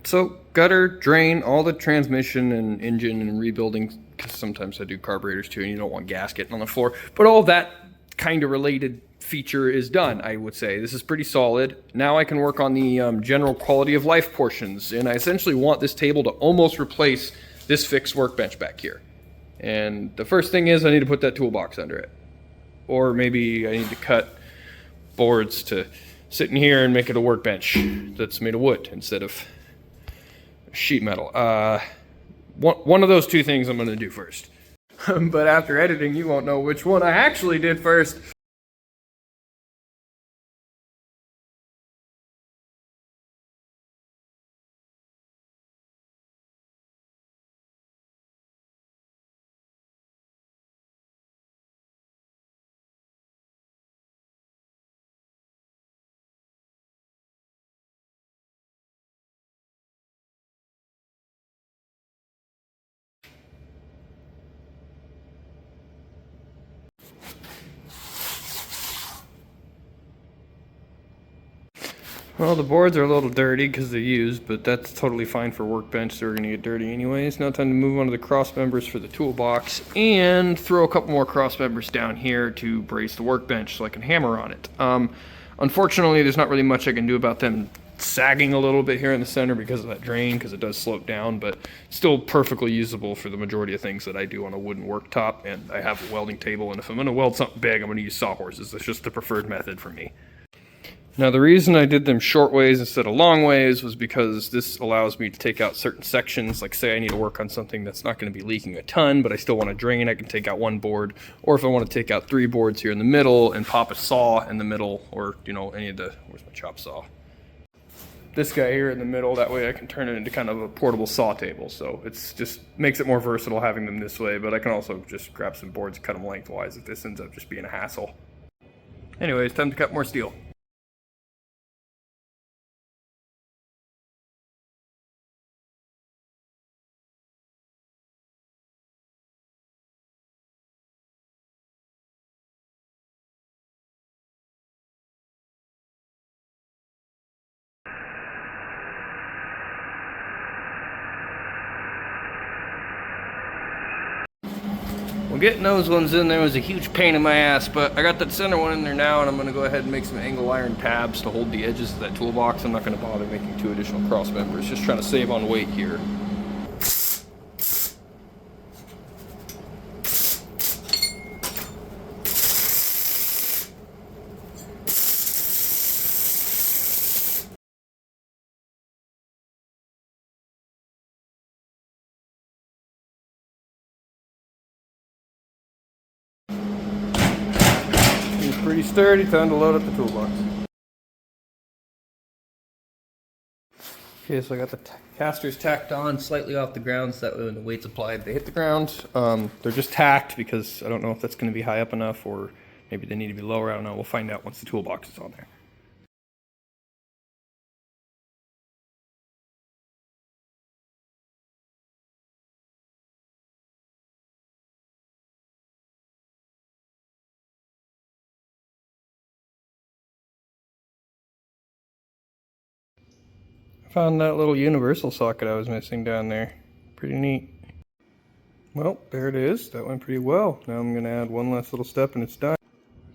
So, gutter, drain, all the transmission and engine and rebuilding, because sometimes I do carburetors too, and you don't want gas getting on the floor. But all that kind of related feature is done, I would say. This is pretty solid. Now I can work on the general quality of life portions, and I essentially want this table to almost replace this fixed workbench back here. And the first thing is I need to put that toolbox under it. Or maybe I need to cut boards to sit in here and make it a workbench that's made of wood instead of sheet metal. One of those two things I'm going to do first. But after editing, you won't know which one I actually did first. Well, the boards are a little dirty because they're used, but that's totally fine for workbench. They're going to get dirty anyways. Now time to move on to the cross members for the toolbox and throw a couple more cross members down here to brace the workbench so I can hammer on it. Unfortunately, there's not really much I can do about them sagging a little bit here in the center because of that drain, because it does slope down, but still perfectly usable for the majority of things that I do on a wooden worktop. And I have a welding table, and if I'm going to weld something big, I'm going to use sawhorses. That's just the preferred method for me. Now the reason I did them short ways instead of long ways was because this allows me to take out certain sections. Like say I need to work on something that's not going to be leaking a ton, but I still want to drain, I can take out one board. Or if I want to take out 3 boards here in the middle and pop a saw in the middle, or you know, any of the, where's my chop saw? This guy here in the middle, that way I can turn it into kind of a portable saw table. So it's just makes it more versatile having them this way, but I can also just grab some boards, cut them lengthwise if this ends up just being a hassle. Anyways, time to cut more steel. Well, getting those ones in there was a huge pain in my ass, but I got that center one in there now, and I'm going to go ahead and make some angle iron tabs to hold the edges of that toolbox. I'm not going to bother making 2 additional cross members, just trying to save on weight here. Pretty sturdy, time to load up the toolbox. Okay, so I got the casters tacked on slightly off the ground, so that way when the weight's applied, they hit the ground. They're just tacked because I don't know if that's going to be high up enough, or maybe they need to be lower. I don't know. We'll find out once the toolbox is on there. Found that little universal socket I was missing down there. Pretty neat. Well, there it is. That went pretty well. Now I'm going to add one last little step and it's done.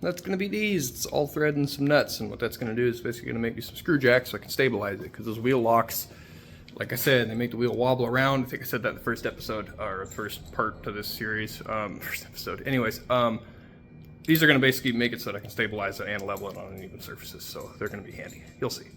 That's going to be these. It's all thread and some nuts, and what that's going to do is basically going to make me some screw jacks so I can stabilize it, because those wheel locks, like I said, they make the wheel wobble around. I think I said that in the first episode, or the first part to this series. First episode. Anyways, these are going to basically make it so that I can stabilize it and level it on uneven surfaces, so they're going to be handy. You'll see.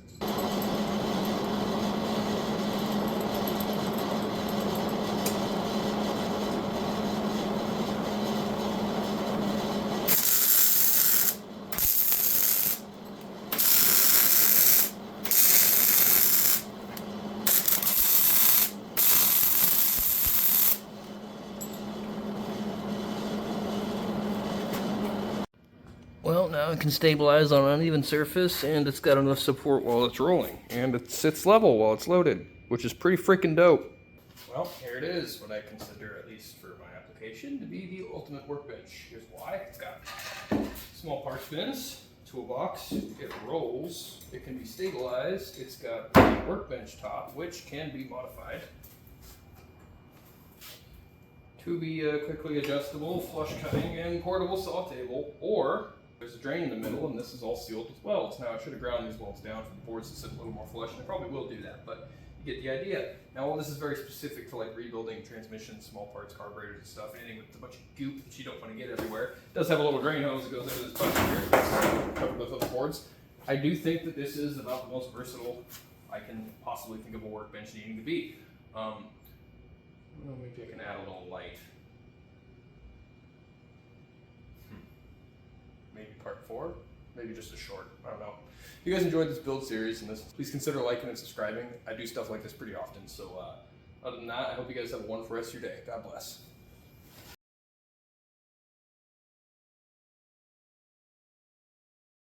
Well, now it can stabilize on an uneven surface, and it's got enough support while it's rolling, and it sits level while it's loaded, which is pretty freaking dope. Well, here it is, what I consider, at least for my application, to be the ultimate workbench. Here's why. It's got small parts bins, toolbox, it rolls, it can be stabilized, it's got a workbench top, which can be modified to be quickly adjustable, flush cutting, and portable saw table, or there's a drain in the middle, and this is all sealed with welds. Now, I should have ground these welds down for the boards to sit a little more flush, and I probably will do that, but you get the idea. Now, while this is very specific to like rebuilding transmissions, small parts, carburetors and stuff, anything with a bunch of goop that you don't want to get everywhere, it does have a little drain hose that goes into this bucket here, that's covered with other boards. I do think that this is about the most versatile I can possibly think of a workbench needing to be. Well, maybe I can add a little light. Maybe part 4, maybe just a short, I don't know. If you guys enjoyed this build series and this, please consider liking and subscribing. I do stuff like this pretty often, so other than that, I hope you guys have a wonderful rest of your day. God bless.